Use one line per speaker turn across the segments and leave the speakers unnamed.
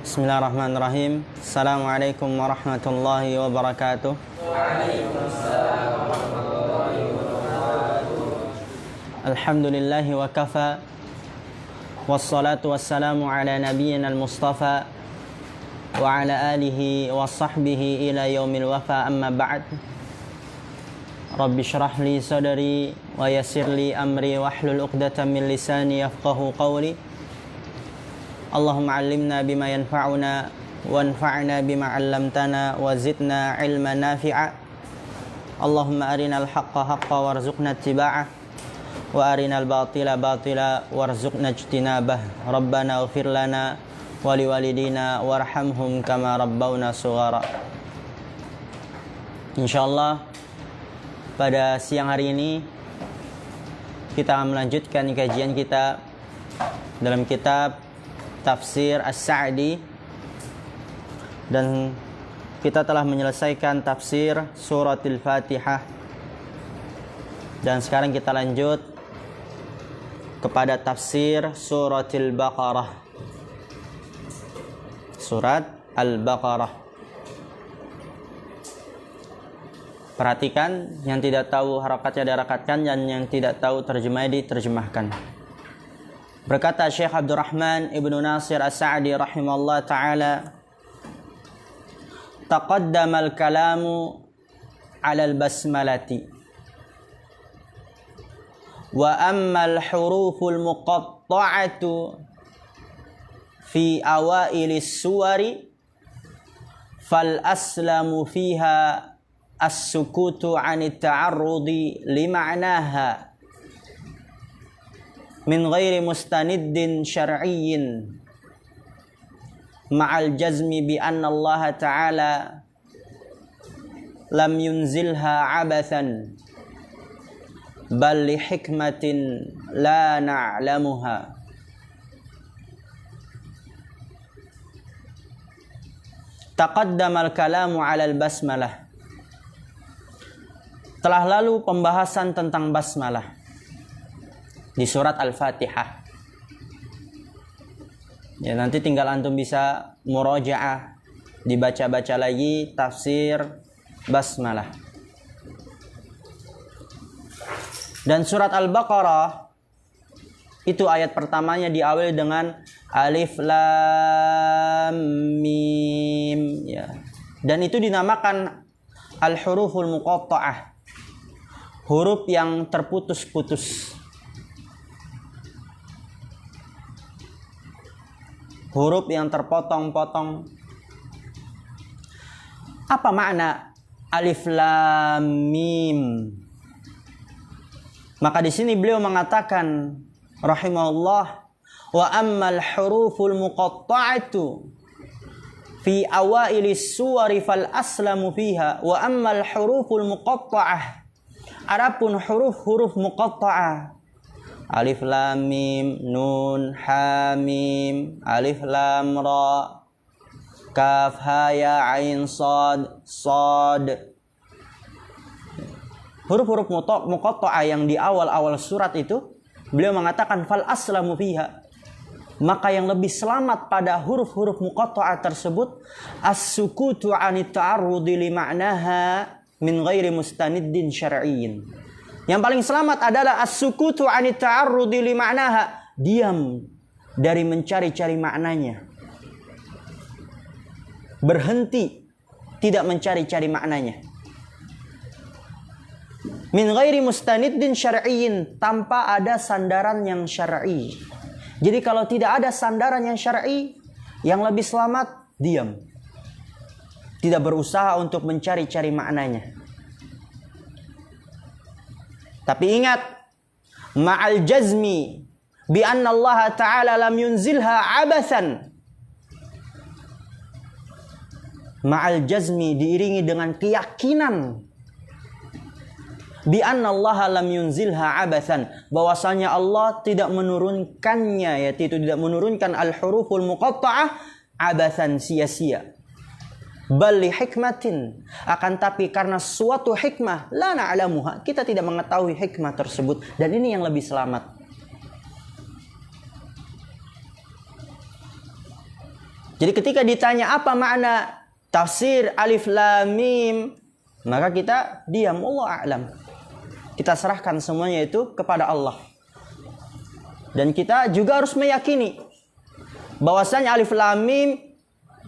Bismillahirrahmanirrahim. Assalamualaikum warahmatullahi wabarakatuh.
Waalaikumsalam warahmatullahi wabarakatuh.
Alhamdulillahi wa kafa. Wassalatu wassalamu ala nabiyyina al-mustafa wa ala alihi wa sahbihi ila yaumil wafa, amma ba'd. Rabbi shrah li sadri wa yassir li amri wahlul 'uqdatam min lisani yafqahu qawli. Allahumma 'allimna bima yanfa'una wanfa'na bima 'allamtana wa zidna 'ilman nafi'a. Allahumma arinal haqqa haqqan warzuqna ittiba'ah wa arinal batila batila warzuqna ijtinabah. Rabbana ighfir lana wa liwalidina warhamhum kama rabbawna shighara. Insyaallah pada siang hari ini kita akan melanjutkan kajian kita dalam kitab Tafsir As-Sa'di, dan kita telah menyelesaikan tafsir suratul Fatihah, dan sekarang kita lanjut kepada tafsir suratul Baqarah, surat Al-Baqarah. Perhatikan, yang tidak tahu harakatnya diharakatkan, dan yang tidak tahu terjemahnya diterjemahkan. Berkata Syekh Abdurrahman Ibnu Nasir As-Sa'di rahimahullah ta'ala, taqaddama al-kalamu ala al-basmalati wa amma al-huruful muqatta'atu fi awailis suwari fal aslamu fiha as-sukutu 'anit ta'arrudi li ma'naha min ghairi mustaniddin syar'iyyin ma'al jazmi bi anna Allah ta'ala lam yunzilha 'abathan bal li hikmatin la na'lamuha. Taqaddama al-kalamu 'ala al-basmalah. Telah lalu pembahasan tentang basmalah di surat Al-Fatihah. Ya, nanti tinggal antum bisa murajaah, dibaca-baca lagi tafsir basmalah. Dan surat Al-Baqarah itu ayat pertamanya diawali dengan Alif Lam Mim, ya. Dan itu dinamakan al-huruful muqatta'ah, huruf yang terputus-putus, huruf yang terpotong-potong. Apa makna Alif Lam Mim? Maka di sini beliau mengatakan rahimahullah, wa ammal huruful muqatta'atu fi awailis suwari fal aslamu fiha. Wa ammal huruful muqatta'ah, adapun huruf-huruf muqatta'ah, Alif Lam Mim, Nun, Ha Mim, Alif Lam Ra, Kaf Ha Ya Ain Sad, Sad. Huruf-huruf muqatta'ah yang di awal-awal surat itu, beliau mengatakan fal aslamu fiha. Maka yang lebih selamat pada huruf-huruf muqatta'ah tersebut as-sukutu 'anit ta'arrudi li ma'naha min ghairi mustaniddin syar'iyyin. Yang paling selamat adalah as-sukutu 'anit ta'arrudi li ma'naha, diam dari mencari-cari maknanya, berhenti tidak mencari-cari maknanya, min ghairi mustaniddin syar'iyyin, tanpa ada sandaran yang syar'i. Jadi kalau tidak ada sandaran yang syar'i, yang lebih selamat diam, tidak berusaha untuk mencari-cari maknanya. Tapi ingat, ma'al jazmi bi anna Allah ta'ala lam yunzilha 'abathan. Ma'al jazmi diiringi dengan keyakinan bi anna Allah lam yunzilha 'abathan, bahwasanya Allah tidak menurunkannya, yaitu tidak menurunkan al-huruful muqatta'ah 'abathan, sia-sia. Bal li hikmatin, akan tapi karena suatu hikmah, la na'lamuha, kita tidak mengetahui hikmah tersebut, dan ini yang lebih selamat. Jadi ketika ditanya apa makna tafsir alif lam mim, maka kita diam, wallahu a'lam. Kita serahkan semuanya itu kepada Allah. Dan kita juga harus meyakini bahwasanya alif lam mim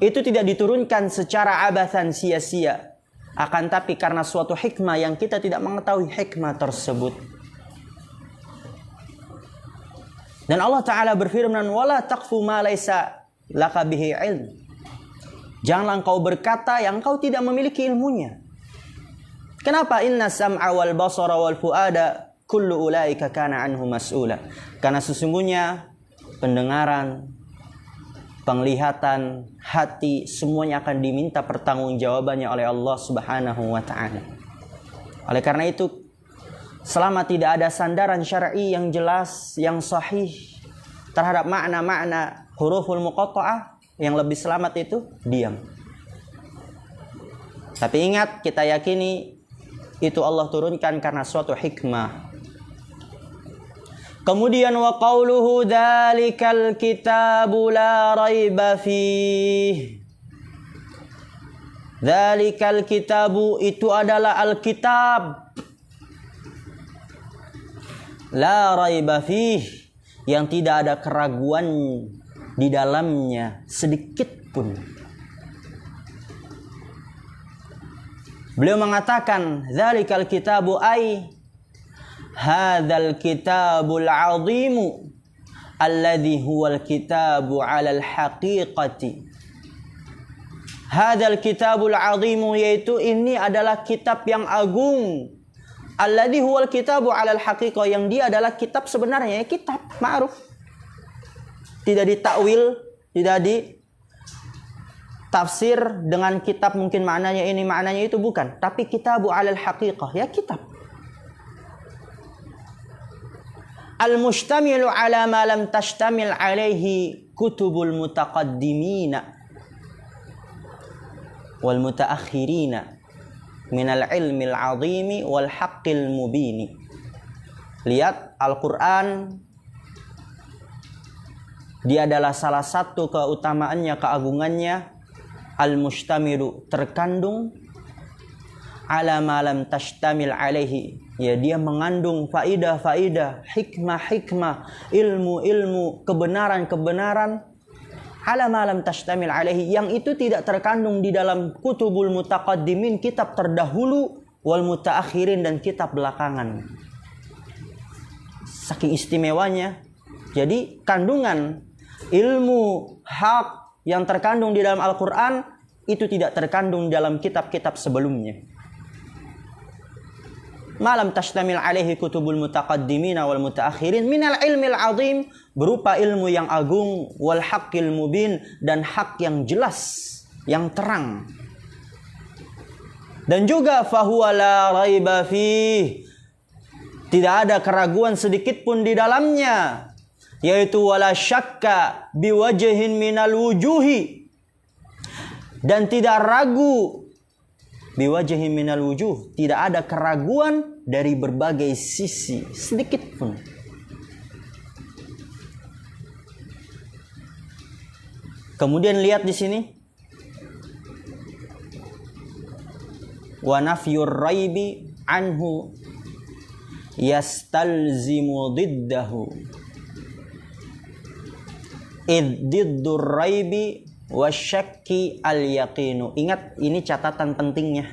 itu tidak diturunkan secara abathan, sia-sia. Akan tapi karena suatu hikmah yang kita tidak mengetahui hikmah tersebut. Dan Allah Ta'ala berfirman, wala taqfu ma laisa laka bihi ilm. Janganlah engkau berkata yang engkau tidak memiliki ilmunya. Kenapa? Inna sam'a wal basara wal fuada kullu ulaika kana anhu mas'ula. Karena sesungguhnya pendengaran, penglihatan, hati, semuanya akan diminta pertanggungjawabannya oleh Allah Subhanahu wa taala. Oleh karena itu, selama tidak ada sandaran syar'i yang jelas, yang sahih terhadap makna-makna huruful muqatta'ah, yang lebih selamat itu diam. Tapi ingat, kita yakini itu Allah turunkan karena suatu hikmah. Kemudian wa qauluhu dzalikal kitabu la raiba fih. Dzalikal kitabu itu adalah Alkitab. La raiba fih, yang tidak ada keraguan di dalamnya sedikit pun. Beliau mengatakan dzalikal kitabu ay hadzal kitabul azimu alladhi huwal kitabu 'alal haqiqati. Hadzal kitabul azimu, yaitu ini adalah kitab yang agung. Alladhi huwal kitabu 'alal haqiqah, yang dia adalah kitab sebenarnya, ya kitab ma'ruf. Tidak ditakwil, tidak ditafsir dengan kitab mungkin maknanya ini, maknanya itu, bukan. Tapi kitabu 'alal haqiqah, ya kitab. Al-mustamilu 'ala ma lam tashtamil 'alaihi kutubul mutaqaddimina wal mutaakhirina minal ilmil azimi wal haqqil mubini. Lihat, Al-Quran, dia adalah salah satu keutamaannya, keagungannya, al-mustamilu, terkandung, ala ma lam tashtamil alaihi, ya dia mengandung faidah-faidah, hikmah-hikmah, ilmu-ilmu, kebenaran-kebenaran, ala ma lam tashtamil alaihi, yang itu tidak terkandung di dalam kutubul mutaqaddimin, kitab terdahulu, wal mutaakhirin, dan kitab belakangan. Saking istimewanya. Jadi kandungan ilmu hak yang terkandung di dalam Al-Quran itu tidak terkandung dalam kitab-kitab sebelumnya. Malam tashtamil alaihi kutubul mutaqaddimina wal mutaakhirin minal ilmil azim, berupa ilmu yang agung, wal haqqil mubin, dan hak yang jelas, yang terang. Dan juga fahuwa la raiba fih, tidak ada keraguan sedikit pun di dalamnya, yaitu wala syakka biwajhin minal wujuhi, dan tidak ragu, biwajhin minal wujuh, tidak ada keraguan dari berbagai sisi sedikit pun. Kemudian lihat di sini, wa nafyur raibi anhu yastalzimu diddahu id diddur raibi wasyakki al-yaqinu. Ingat, ini catatan pentingnya.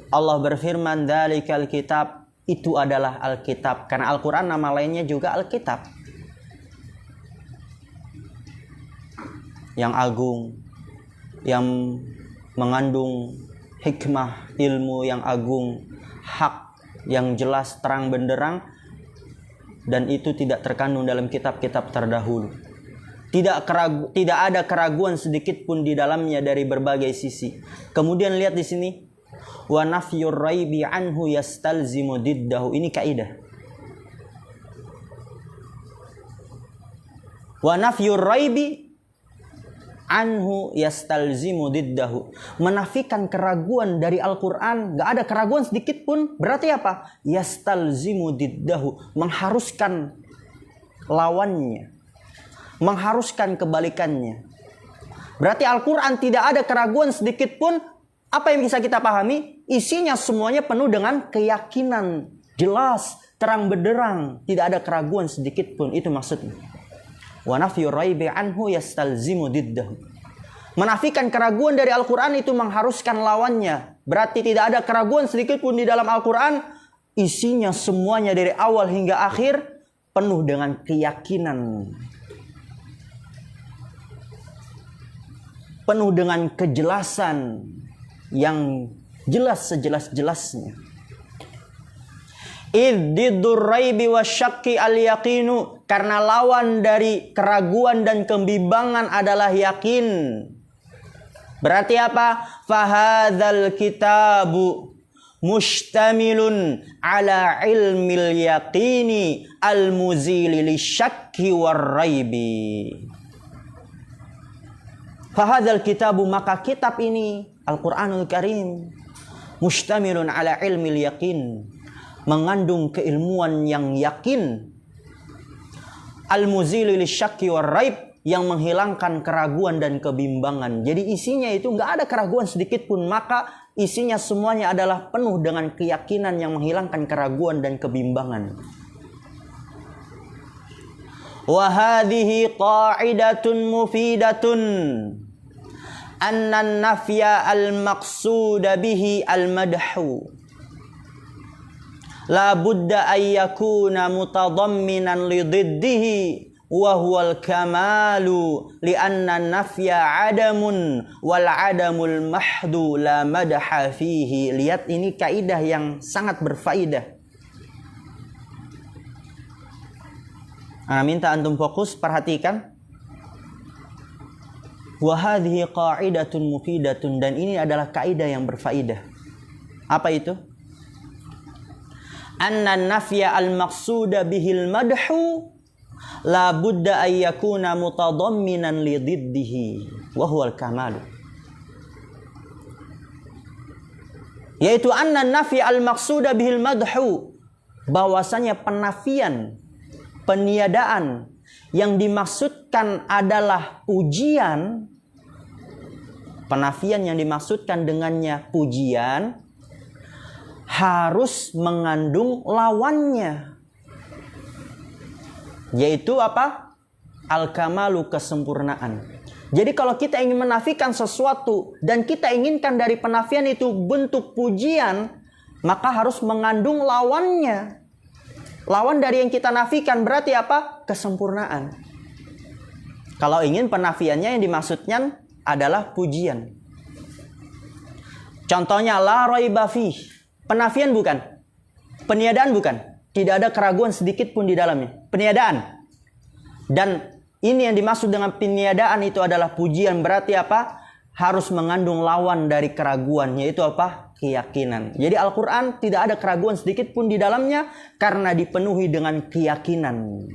Allah berfirman, dzalikal kitab, itu adalah Alkitab. Karena Al-Quran nama lainnya juga Alkitab, yang agung, yang mengandung hikmah, ilmu yang agung, hak yang jelas, terang benderang, dan itu tidak terkandung dalam kitab-kitab terdahulu. Tidak ada keraguan sedikit pun di dalamnya dari berbagai sisi. Kemudian lihat di sini, wa nafyur raibi anhu yastalzimu diddahu. Ini kaidah. Wa nafyur raibi anhu yastalzimu diddahu. Menafikan keraguan dari Al-Quran, gak ada keraguan sedikit pun. Berarti apa? Yastalzimu diddahu, mengharuskan lawannya. mengharuskan kebalikannya. Berarti Al-Quran tidak ada keraguan sedikit pun. Apa yang bisa kita pahami? Isinya semuanya penuh dengan keyakinan. Jelas, terang benderang. Tidak ada keraguan sedikit pun. Itu maksudnya. Wa nafyu raibi anhu yastalzimu diddahu. Menafikan keraguan dari Al-Quran itu mengharuskan lawannya. Berarti tidak ada keraguan sedikit pun di dalam Al-Quran. Isinya semuanya dari awal hingga akhir penuh dengan keyakinan. Penuh dengan kejelasan yang jelas sejelas-jelasnya. Iddidur raibi wasyakki al-yaqinu. Karena lawan dari keraguan dan kebimbangan adalah yakin. Berarti apa? Fahadzal kitabu mustamilun ala ilmil yaqini al-muzili lisyakki war-raibi. Fahadzal kitabu, maka kitab ini Al-Quranul Karim mustamilun ala ilmil yaqin, mengandung keilmuan yang yakin, al-muzili lisyakki war-raib, yang menghilangkan keraguan dan kebimbangan. Jadi isinya itu nggak ada keraguan sedikit pun, maka isinya semuanya adalah penuh dengan keyakinan yang menghilangkan keraguan dan kebimbangan. Wa hadhihi qa'idatun mufidatun anna an-nafya al-maqsuda bihi al-madhu la budda an yakuna mutadamminan li diddihi wa huwal kamalu li anna an-nafya adamun wal adamul mahdu la madha fihi. Lihat, ini kaidah yang sangat berfaedah. Ana minta antum fokus, perhatikan. Wa hadhihi qa'idatun mufidatun, dan ini adalah kaidah yang berfaedah. Apa itu? Anna nafya al-maqsuda bihil madhu la budda an yakuna mutadamminan li diddihi wa huwal kamalu. Yaitu anna nafya al-maqsuda bihil madhu, bahwasanya penafian, peniadaan yang dimaksudkan adalah pujian. Penafian yang dimaksudkan dengannya pujian harus mengandung lawannya, yaitu apa? Al-kamalu, kesempurnaan. Jadi kalau kita ingin menafikan sesuatu dan kita inginkan dari penafian itu bentuk pujian, maka harus mengandung lawannya. Lawan dari yang kita nafikan berarti apa? Kesempurnaan. Kalau ingin penafiannya yang dimaksudnya adalah pujian. Contohnya la raiba fih. Penafian bukan? Peniadaan bukan? Tidak ada keraguan sedikit pun di dalamnya. Peniadaan. Dan ini yang dimaksud dengan peniadaan itu adalah pujian. Berarti apa? Harus mengandung lawan dari keraguan, yaitu apa? Keyakinan. Jadi Al-Quran tidak ada keraguan sedikit pun di dalamnya karena dipenuhi dengan keyakinan.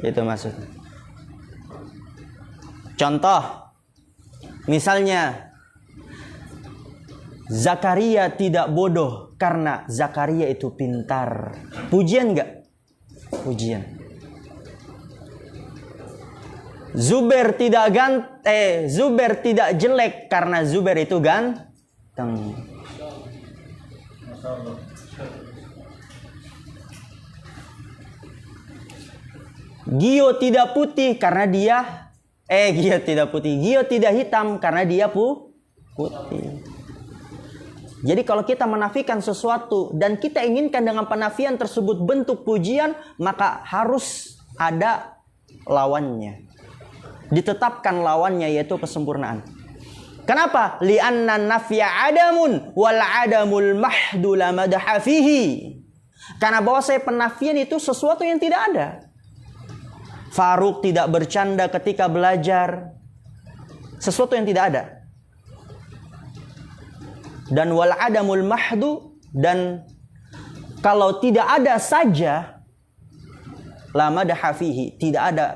Itu maksudnya. Contoh, misalnya Zakaria tidak bodoh karena Zakaria itu pintar. Pujian enggak? Pujian. Zubair tidak jelek karena Zubair itu ganteng. Gio tidak putih karena dia Gio tidak putih. Gio tidak hitam karena dia putih. Jadi kalau kita menafikan sesuatu dan kita inginkan dengan penafian tersebut bentuk pujian, maka harus ada lawannya. Ditetapkan lawannya, yaitu kesempurnaan. Kenapa? Li'anna nafya adamun wal adamul mahdu la madha fihi. Karena bahwasanya penafian itu sesuatu yang tidak ada. Faruk tidak bercanda ketika belajar. Sesuatu yang tidak ada. Dan wal adamul mahdu, dan kalau tidak ada saja la madha fihi, tidak ada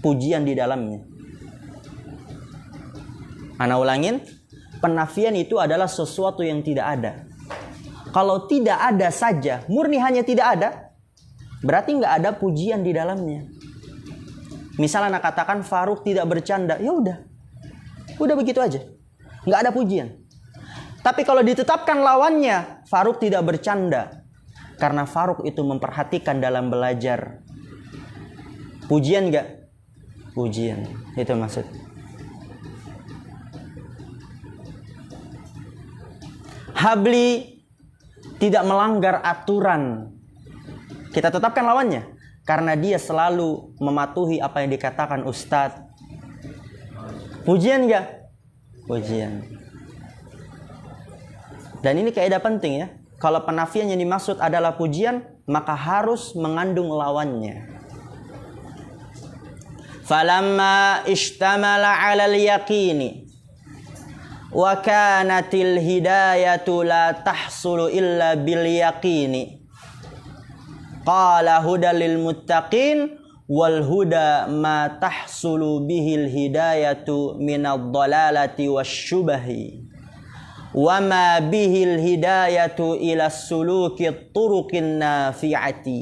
pujian di dalamnya. Ana ulangin, penafian itu adalah sesuatu yang tidak ada. Kalau tidak ada saja, murni hanya tidak ada, berarti nggak ada pujian di dalamnya. Misalnya anak katakan Faruk tidak bercanda, ya udah begitu aja, nggak ada pujian. Tapi kalau ditetapkan lawannya, Faruk tidak bercanda, karena Faruk itu memperhatikan dalam belajar. Pujian nggak? Pujian, itu maksud. Habli tidak melanggar aturan, kita tetapkan lawannya, karena dia selalu mematuhi apa yang dikatakan ustadz. Pujian nggak? Pujian. Dan ini kaidah penting ya. Kalau penafian yang dimaksud adalah pujian, maka harus mengandung lawannya. Falamma ishtamala 'alal yaqini wa kanatil hidayatu la tahsulu illa bil yaqini. Qala hudal lil muttaqin wal huda ma tahsulu bihil hidayatu minadh dhalalati wasyubahi. Wa ma bihil hidayatu ila suluki turuqin nafi'ati.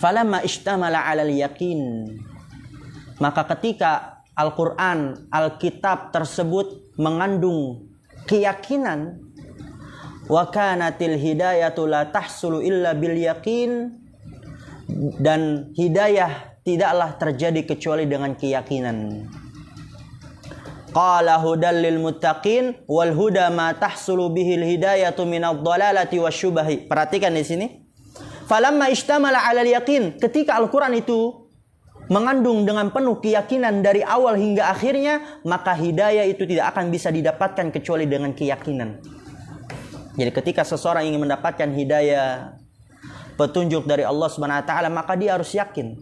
Falamma ishtamala 'alal yaqin, maka ketika Al-Quran, Alkitab tersebut mengandung keyakinan, wa kanatil hidayatu la tahsulu illa bil yaqin, dan hidayah tidaklah terjadi kecuali dengan keyakinan. Qala hudal lil muttaqin wal huda ma tahsulu bihil hidayatu minadh dhalalati wasyubahi. Perhatikan di sini. Falamma ishtamala 'alal yaqin, ketika Al-Quran itu mengandung dengan penuh keyakinan dari awal hingga akhirnya, maka hidayah itu tidak akan bisa didapatkan kecuali dengan keyakinan. Jadi ketika seseorang ingin mendapatkan hidayah, petunjuk dari Allah Subhanahu wa taala, maka dia harus yakin.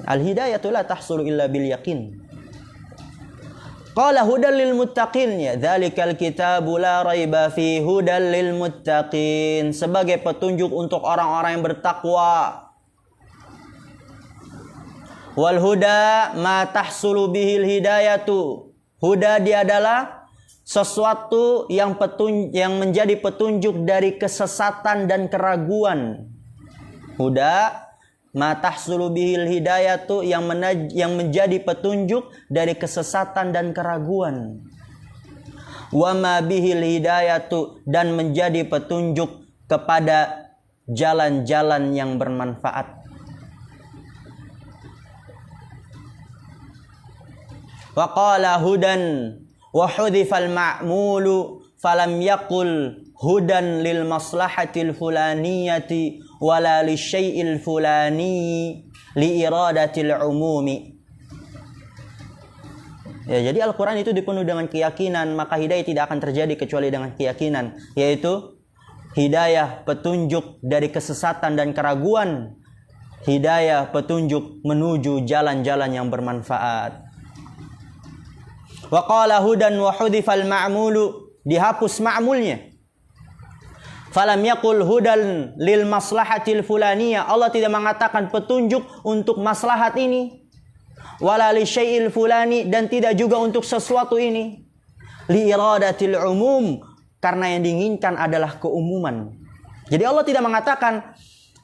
Al-hidayatu la tahsulu illa bil yaqin. Qala hudal lil muttaqin, ya dzalikal kitabu la raiba fi hudal lil muttaqin, sebagai petunjuk untuk orang-orang yang bertakwa. Wal huda ma tahsulu bihil hidayatu. Huda dia adalah sesuatu yang menjadi petunjuk dari kesesatan dan keraguan. Huda ma tahsulu bihil hidayatu, yang menjadi petunjuk dari kesesatan dan keraguan. Wa ma bihil hidayatu, dan menjadi petunjuk kepada jalan-jalan yang bermanfaat. Wa qala hudan wa hudhifal ma'mulu falam yaqul hudan lil maslahatil fulaniyati wala li syai'il fulani li iradatil umumi. Ya, jadi Al-Quran itu dipenuhi dengan keyakinan, maka hidayah tidak akan terjadi kecuali dengan keyakinan, yaitu hidayah petunjuk dari kesesatan dan keraguan, hidayah petunjuk menuju jalan-jalan yang bermanfaat. Wa qala hudan wa hudhifal ma'mulu, dihapus ma'mulnya. Falam yaqul hudan lil maslahatil fulaniyah, Allah tidak mengatakan petunjuk untuk maslahat ini. Wala li syai'il fulani, dan tidak juga untuk sesuatu ini. Li iradatil umum, karena yang diinginkan adalah keumuman. Jadi Allah tidak mengatakan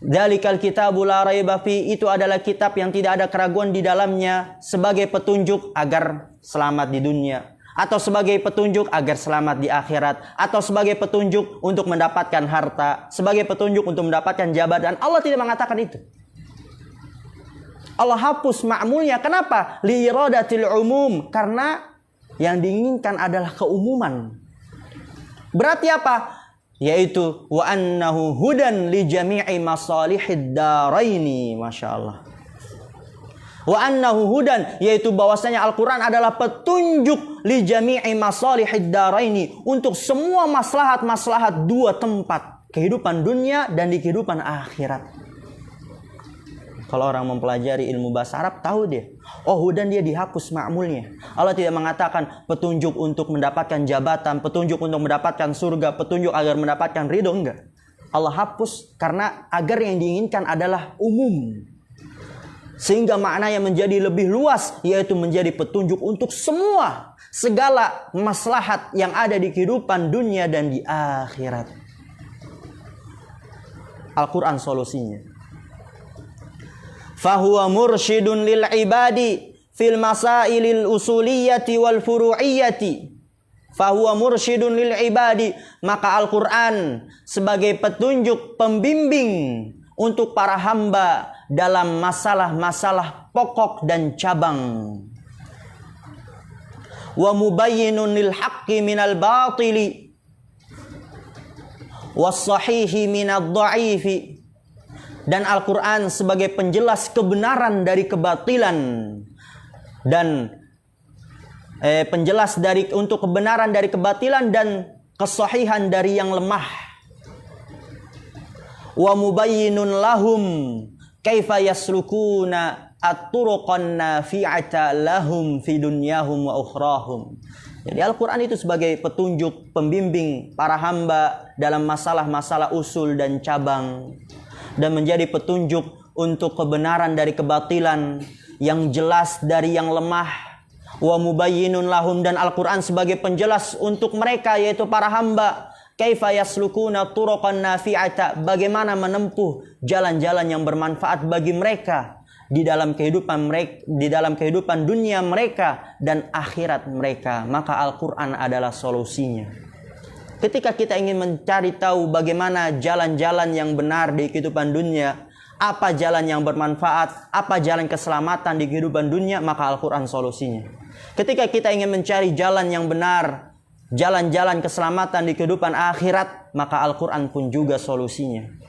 dzalikal kitabu la raiba fi, itu adalah kitab yang tidak ada keraguan di dalamnya, sebagai petunjuk agar selamat di dunia, atau sebagai petunjuk agar selamat di akhirat, atau sebagai petunjuk untuk mendapatkan harta, sebagai petunjuk untuk mendapatkan jabatan. Allah tidak mengatakan itu. Allah hapus ma'mulnya. Kenapa? Li iradatil umum, karena yang diinginkan adalah keumuman. Berarti apa? Yaitu wa annahu hudan li jami'i masalihid daraini. Masya Allah. Wa annahu hudan, yaitu bahwasanya Al-Quran adalah petunjuk li jami'i masalihid daraini, untuk semua maslahat-maslahat dua tempat, kehidupan dunia dan di kehidupan akhirat. Kalau orang mempelajari ilmu bahasa Arab, tahu dia, oh hudan dia dihapus ma'mulnya. Allah tidak mengatakan petunjuk untuk mendapatkan jabatan, petunjuk untuk mendapatkan surga, petunjuk agar mendapatkan ridho, enggak. Allah hapus karena agar yang diinginkan adalah umum, sehingga maknanya menjadi lebih luas, yaitu menjadi petunjuk untuk semua segala maslahat yang ada di kehidupan dunia dan di akhirat. Al-Quran solusinya. fahuwa mursyidun lil ibadi fil masailil usuliyati wal furu'iyati. Fahuwa mursyidun lil ibadi, maka Al-Quran sebagai petunjuk pembimbing untuk para hamba dalam masalah-masalah pokok dan cabang. Wa mubayyinun lil haqqi minal batili was sahihi minad dha'ifi. Dan Al-Quran sebagai penjelas kebenaran dari kebatilan dan penjelas untuk kebenaran dari kebatilan dan kesahihan dari yang lemah. Wa mubayyinun lahum kaifa yaslukuna at-turuqan nafi'ata lahum fi dunyahum wa ukhrahum. Jadi Al-Quran itu sebagai petunjuk pembimbing para hamba dalam masalah-masalah usul dan cabang, dan menjadi petunjuk untuk kebenaran dari kebatilan, yang jelas dari yang lemah. Wa mubayyinun lahum, dan Al-Quran sebagai penjelas untuk mereka, yaitu para hamba, kaifa yaslukuna turuqan nafi'ata, bagaimana menempuh jalan-jalan yang bermanfaat bagi mereka di dalam kehidupan dunia mereka dan akhirat mereka. Maka Al-Quran adalah solusinya. Ketika kita ingin mencari tahu bagaimana jalan-jalan yang benar di kehidupan dunia, apa jalan yang bermanfaat, apa jalan keselamatan di kehidupan dunia, maka Al-Quran solusinya. Ketika kita ingin mencari jalan yang benar, jalan-jalan keselamatan di kehidupan akhirat, maka Al-Quran pun juga solusinya.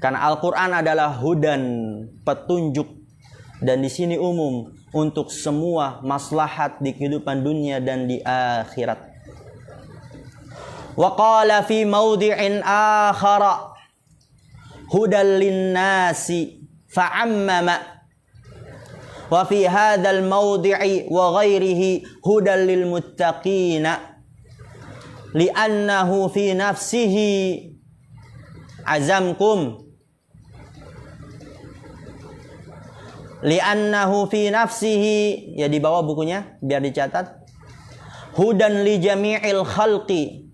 Karena Al-Quran adalah hudan, petunjuk, dan di sini umum untuk semua maslahat di kehidupan dunia dan di akhirat. Wa qala fi mawdi'in akhara hudan linnasi fa'ammama. Wa fi hadzal mawdi'i wa ghairihi hudan lil muttaqina li'annahu fi nafsihi azamkum li'annahu fi nafsihi, ya di bawah bukunya biar dicatat, hudan li jami'il khalqi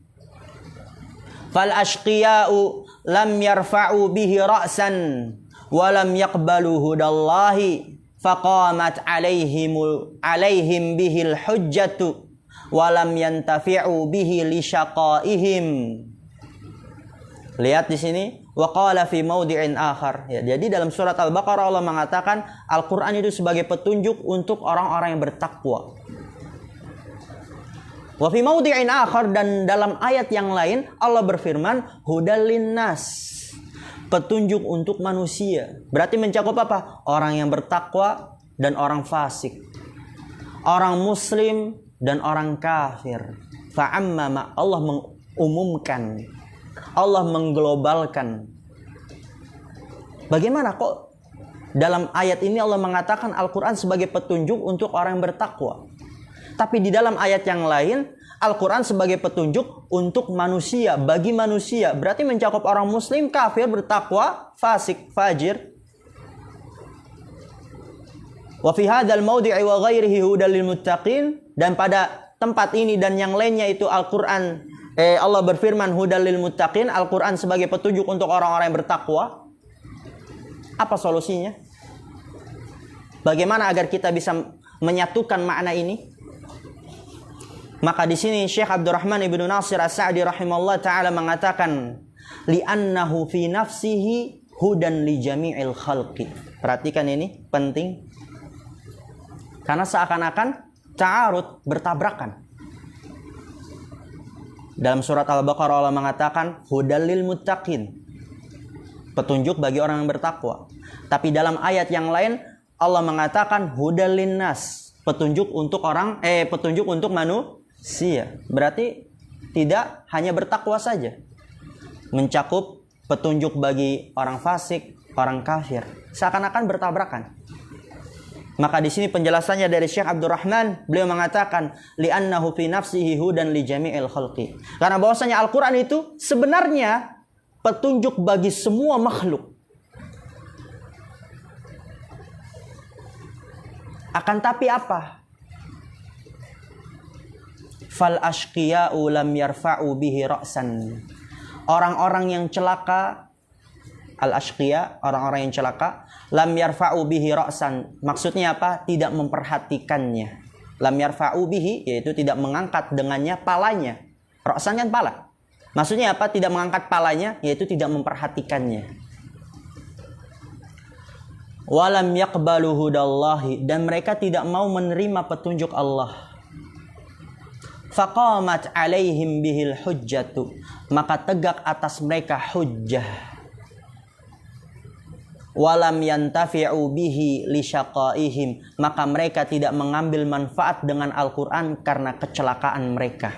fal ashqiya'u lam yarfa'u bihi ra'san wa lam yaqbalu hudallahi faqamat alaihim bihil hujjatu wa lam yantafi'u bihi li syaqaihim. Lihat di sini, wa qala fi mawdi'in akhar. Ya, jadi dalam surat Al-Baqarah Allah mengatakan Al-Qur'an itu sebagai petunjuk untuk orang-orang yang bertakwa. Wa fi mawdi'in akhar, dan dalam ayat yang lain Allah berfirman hudal linnas, petunjuk untuk manusia. Berarti mencakup apa? Orang yang bertakwa dan orang fasik, orang muslim dan orang kafir. Fa'ammama, Allah mengumumkan, Allah mengglobalkan. Bagaimana kok dalam ayat ini Allah mengatakan Al-Quran sebagai petunjuk untuk orang yang bertakwa, tapi di dalam ayat yang lain Al-Quran sebagai petunjuk untuk manusia, bagi manusia? Berarti mencakup orang muslim, kafir, bertakwa, fasik, fajir. Wa fi hadzal mawdi'i wa ghairihi hudal lil muttaqin, dan pada tempat ini dan yang lainnya itu Al-Quran Allah berfirman hudal lil muttaqin, Al-Quran sebagai petunjuk untuk orang-orang yang bertakwa. Apa solusinya? Bagaimana agar kita bisa menyatukan makna ini? Maka di sini Syekh Abdurrahman ibnu Nasir As-Sa'di rahimahullah ta'ala mengatakan li'annahu fi nafsihi hudan li jami'il khalqi. Perhatikan ini, penting. Karena seakan-akan ta'arud, bertabrakan. Dalam surat Al-Baqarah Allah mengatakan hudal lil muttaqin, petunjuk bagi orang yang bertakwa. Tapi dalam ayat yang lain Allah mengatakan hudal linnas, petunjuk untuk petunjuk untuk manusia. Berarti tidak hanya bertakwa saja, mencakup petunjuk bagi orang fasik, orang kafir. Seakan-akan bertabrakan. Maka di sini penjelasannya dari Syekh Abdurrahman, beliau mengatakan li'annahu fi nafsihi hudan li jami'il khalqi. Karena bahwasanya Al-Qur'an itu sebenarnya petunjuk bagi semua makhluk. Akan tapi apa? Fal ashqiya'u lam yarfa'u bihi ra'san. Orang-orang yang celaka, al-ashqiya, orang-orang yang celaka, lam yarfa'u bihi ra'san. Maksudnya apa? Tidak memperhatikannya. Lam yarfa'u bihi, yaitu tidak mengangkat dengannya palanya. Ra'san kan pala. Maksudnya apa? Tidak mengangkat palanya, yaitu tidak memperhatikannya. Walam yaqbalu hudallahi, dan mereka tidak mau menerima petunjuk Allah. Faqamat alaihim bihil hujjatu, maka tegak atas mereka hujjah. Walam yantafi'u bihi lisyaqaihim, maka mereka tidak mengambil manfaat dengan Al-Quran karena kecelakaan mereka.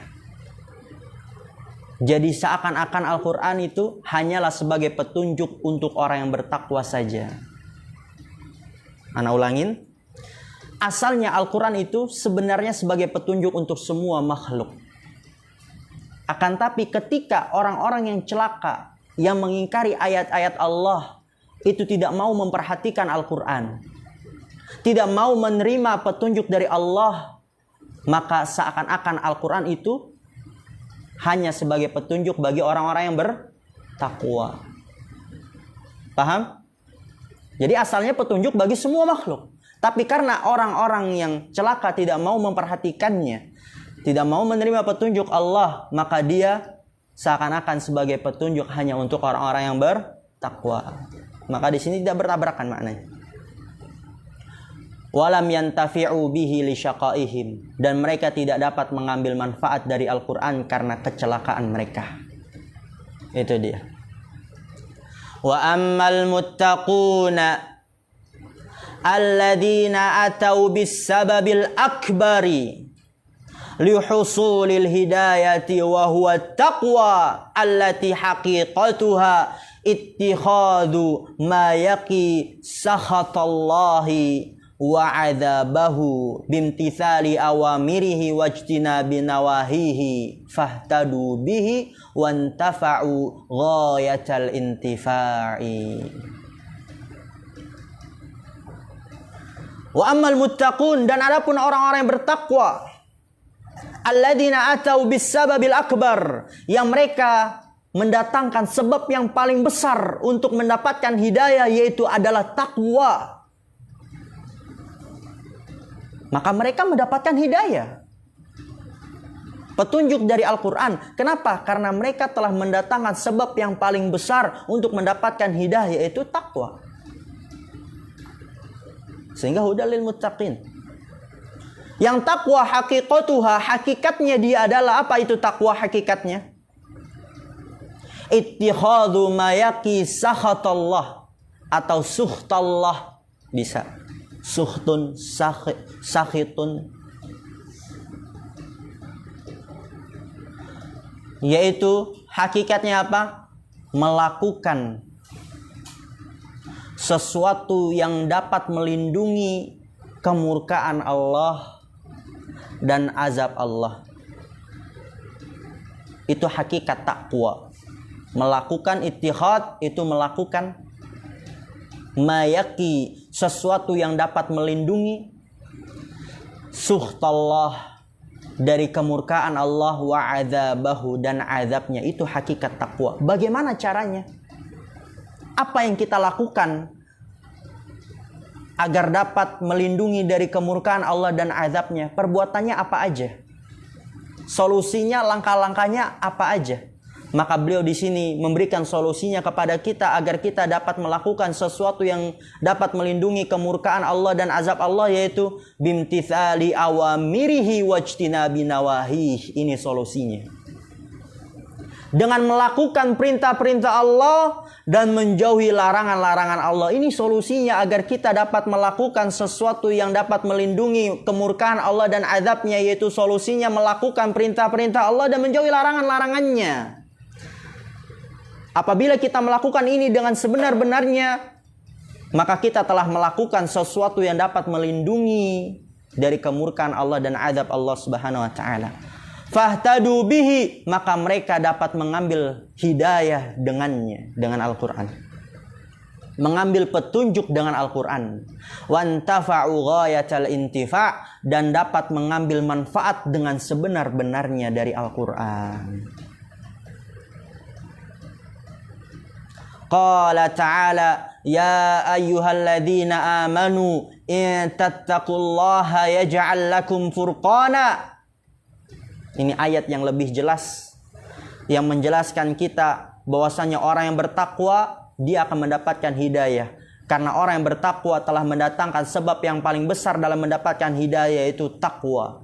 Jadi seakan-akan Al-Quran itu hanyalah sebagai petunjuk untuk orang yang bertakwa saja. Ana ulangin, asalnya Al-Quran itu sebenarnya sebagai petunjuk untuk semua makhluk. Akan tapi ketika orang-orang yang celaka, yang mengingkari ayat-ayat Allah, itu tidak mau memperhatikan Al-Quran, tidak mau menerima petunjuk dari Allah, maka seakan-akan Al-Quran itu hanya sebagai petunjuk bagi orang-orang yang bertakwa. Paham? Jadi asalnya petunjuk bagi semua makhluk. Tapi karena orang-orang yang celaka tidak mau memperhatikannya, tidak mau menerima petunjuk Allah, maka dia seakan-akan sebagai petunjuk hanya untuk orang-orang yang bertakwa. Maka di sini tidak bertabrakan maknanya. Walam yantafi'u bihi lisyaqaihim, dan mereka tidak dapat mengambil manfaat dari Al-Quran karena kecelakaan mereka. Itu dia. Wa ammal muttaquna alladzina atau bis sababil akbari lihusulil hidayati wa huwa taqwa allati haqiqatuha ittikhadu ma yaqi sakhatallahi wa adzabahu bimtithali awamirihi wajtinabi nawahihi fahtadu bihi wantafa'u ghayatal intifa'i. Wa ammal muttaqun, dan adapun orang-orang yang bertakwa, alladzina atau bis sababil akbar, yang mereka mendatangkan sebab yang paling besar untuk mendapatkan hidayah, yaitu adalah takwa. Maka mereka mendapatkan hidayah, petunjuk dari Al-Quran. Kenapa? Karena mereka telah mendatangkan sebab yang paling besar untuk mendapatkan hidayah, yaitu takwa. Sehingga hudalil muttaqin. Yang takwa haqiqatuha, hakikatnya dia adalah apa itu takwa hakikatnya? Ittikhadhu ma yaqi sakhatallah atau suhtallah, bisa. Suhtun, sakhitun, yaitu hakikatnya apa? Melakukan sesuatu yang dapat melindungi kemurkaan Allah dan azab Allah. Itu hakikat takwa. Melakukan ittihad itu melakukan mayaki, sesuatu yang dapat melindungi suhtallah, dari kemurkaan Allah, wa adzabahu, dan azabnya. Itu hakikat takwa. Bagaimana caranya? Apa yang kita lakukan agar dapat melindungi dari kemurkaan Allah dan azabnya? Perbuatannya apa aja? Solusinya, langkah-langkahnya apa aja? Maka beliau di sini memberikan solusinya kepada kita agar kita dapat melakukan sesuatu yang dapat melindungi kemurkaan Allah dan azab Allah, yaitu bimtithali awamirihi wajtinabi nawahih. Ini solusinya. Dengan melakukan perintah-perintah Allah dan menjauhi larangan-larangan Allah. Ini solusinya agar kita dapat melakukan sesuatu yang dapat melindungi kemurkaan Allah dan azabnya, yaitu solusinya melakukan perintah-perintah Allah dan menjauhi larangan-larangannya. Apabila kita melakukan ini dengan sebenar-benarnya, maka kita telah melakukan sesuatu yang dapat melindungi dari kemurkaan Allah dan azab Allah Subhanahu wa taala. Fahtadu bihi, maka mereka dapat mengambil hidayah dengannya, dengan Al-Quran. Mengambil petunjuk dengan Al-Quran. Wantafa'u ghayatal intifa', dan dapat mengambil manfaat dengan sebenar-benarnya dari Al-Quran. Qala ta'ala ya ayyuhalladzina amanu in tattaqullaha yaj'al lakum furqana. Ini ayat yang lebih jelas yang menjelaskan kita bahwasanya orang yang bertakwa dia akan mendapatkan hidayah. Karena orang yang bertakwa telah mendatangkan sebab yang paling besar dalam mendapatkan hidayah, yaitu takwa.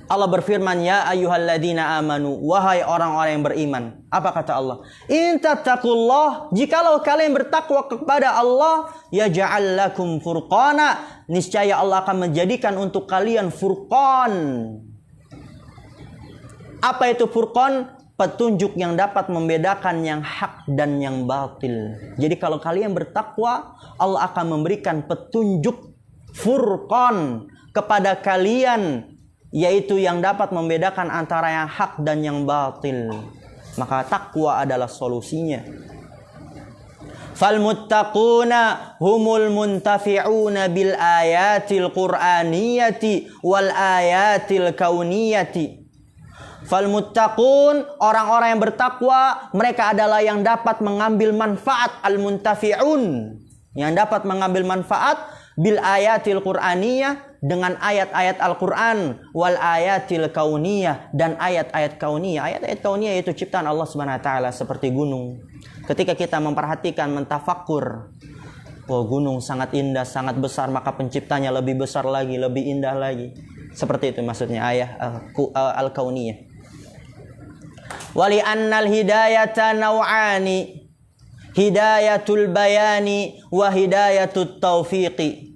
Allah berfirman, ya ayyuhalladzina amanu, wahai orang-orang yang beriman. Apa kata Allah? In tattaqullah, jikalau kalian bertakwa kepada Allah, yaj'al lakum furqana, niscaya Allah akan menjadikan untuk kalian furqan. Apa itu furqan? Petunjuk yang dapat membedakan yang hak dan yang batil. Jadi kalau kalian bertakwa, Allah akan memberikan petunjuk furqan kepada kalian, yaitu yang dapat membedakan antara yang hak dan yang batil. Maka takwa adalah solusinya. Fal muttaquna humul muntafi'una bil ayatil qur'aniyati wal ayatil kauniyati. Fal muttaqun, orang-orang yang bertakwa, mereka adalah yang dapat mengambil manfaat, al muntafi'un, yang dapat mengambil manfaat bil ayatil qur'aniyah, dengan ayat-ayat Al-Quran, wal ayatil kauniyah, dan ayat-ayat kauniyah. Ayat-ayat kauniyah itu ciptaan Allah Subhanahu wa taala, seperti gunung. Ketika kita memperhatikan, mentafakkur, oh gunung sangat indah, sangat besar, maka penciptanya lebih besar lagi, lebih indah lagi. Seperti itu maksudnya ayat al-kauniyah. Wali annal hidayata naw'ani, hidayatul bayani wa hidayatut taufiqi.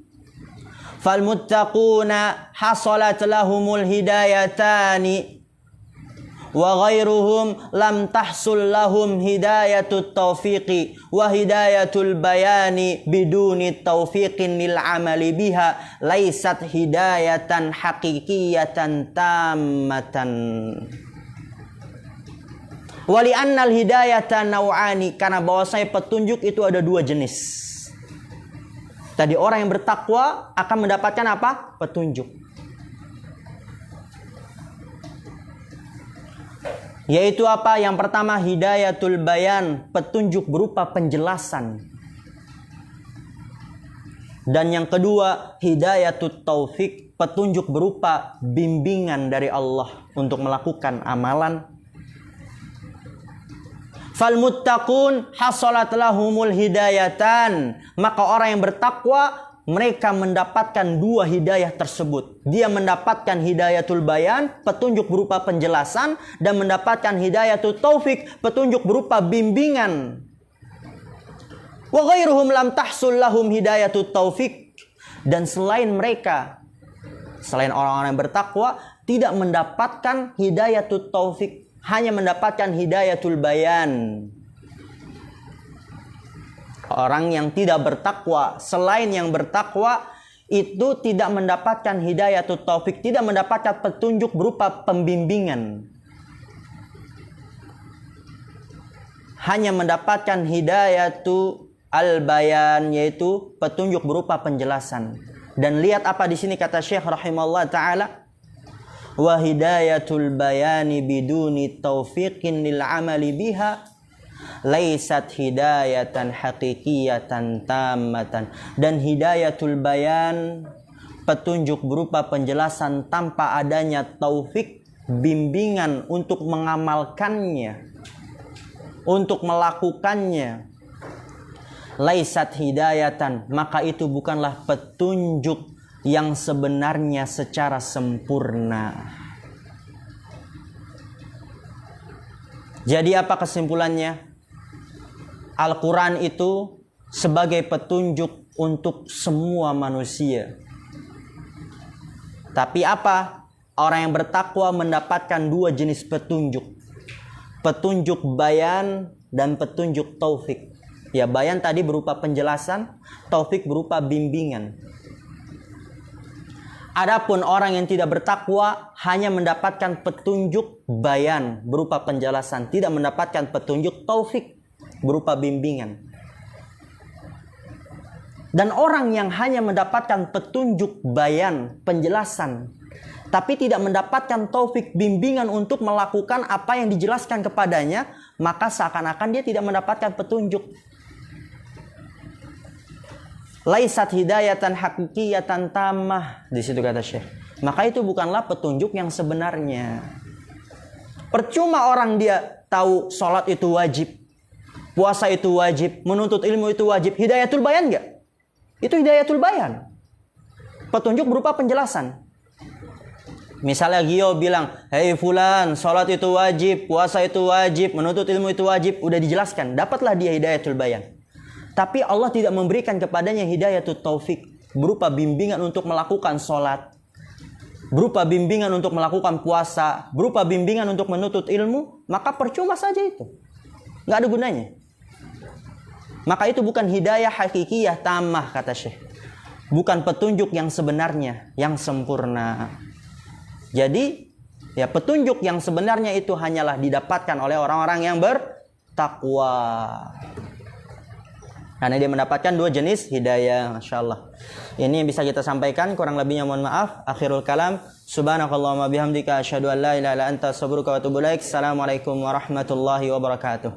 Fal muttaquna hasalat lahumul hidayatani wa ghairuhum lam tahsul lahum hidayatut taufiqi wa hidayatul bayani biduni taufiqin lil amali biha laisat hidayatan haqiqiyatan tammatan. Wali annal hidayata naw'ani, karena bahwasanya petunjuk itu ada dua jenis. Tadi orang yang bertakwa akan mendapatkan apa? Petunjuk. Yaitu apa? Yang pertama hidayatul bayan, petunjuk berupa penjelasan. Dan yang kedua hidayatut taufik, petunjuk berupa bimbingan dari Allah untuk melakukan amalan. Fal muttaqun hasalat lahumul hidayatan, maka orang yang bertakwa mereka mendapatkan dua hidayah tersebut. Dia mendapatkan hidayatul bayan, petunjuk berupa penjelasan, dan mendapatkan hidayatul taufik, petunjuk berupa bimbingan. Wa ghairuhum lam tahsul lahum hidayatut taufik, dan selain mereka, selain orang-orang yang bertakwa, tidak mendapatkan hidayatul taufik, hanya mendapatkan hidayatul bayan. Orang yang tidak bertakwa, selain yang bertakwa, itu tidak mendapatkan hidayatul taufik, tidak mendapatkan petunjuk berupa pembimbingan. Hanya mendapatkan hidayatul al-bayan, yaitu petunjuk berupa penjelasan. Dan lihat apa di sini kata Syekh rahimahullah ta'ala, wa hidayatul bayani biduni taufiqin lil amali biha laisat hidayatan haqiqiyatan tammatan. Dan hidayatul bayan, petunjuk berupa penjelasan tanpa adanya taufik, bimbingan untuk mengamalkannya, untuk melakukannya, laisat hidayatan, maka itu bukanlah petunjuk yang sebenarnya secara sempurna. Jadi apa kesimpulannya? Al-Quran itu sebagai petunjuk untuk semua manusia. Tapi apa? Orang yang bertakwa mendapatkan dua jenis petunjuk. Petunjuk bayan dan petunjuk taufik. Ya, bayan tadi berupa penjelasan, taufik berupa bimbingan. Adapun orang yang tidak bertakwa hanya mendapatkan petunjuk bayan berupa penjelasan, tidak mendapatkan petunjuk taufik berupa bimbingan. Dan orang yang hanya mendapatkan petunjuk bayan, penjelasan, tapi tidak mendapatkan taufik bimbingan untuk melakukan apa yang dijelaskan kepadanya, maka seakan-akan dia tidak mendapatkan petunjuk. Laisat hidayatan hakikiyatan tamah, di situ kata Syekh. Maka itu bukanlah petunjuk yang sebenarnya. Percuma orang dia tahu sholat itu wajib, puasa itu wajib, menuntut ilmu itu wajib. Hidayatul bayan enggak? Itu hidayatul bayan. Petunjuk berupa penjelasan. Misalnya Gio bilang, hei fulan, sholat itu wajib, puasa itu wajib, menuntut ilmu itu wajib. Udah dijelaskan, dapatlah dia hidayatul bayan. Tapi Allah tidak memberikan kepadanya hidayatul taufik, berupa bimbingan untuk melakukan sholat, berupa bimbingan untuk melakukan puasa, berupa bimbingan untuk menuntut ilmu. Maka percuma saja itu, nggak ada gunanya. Maka itu bukan hidayah hakikiyah tamah, kata Syekh. Bukan petunjuk yang sebenarnya, yang sempurna. Jadi, ya petunjuk yang sebenarnya itu hanyalah didapatkan oleh orang-orang yang bertakwa. Karena dia mendapatkan dua jenis hidayah, Masya Allah. Ini yang bisa kita sampaikan, kurang lebihnya mohon maaf. Akhirul kalam, subhanakallahumma bihamdika, asyhadu an la ilaha illa anta, astaghfiruka wa atubu ilaik. Assalamualaikum warahmatullahi wabarakatuh.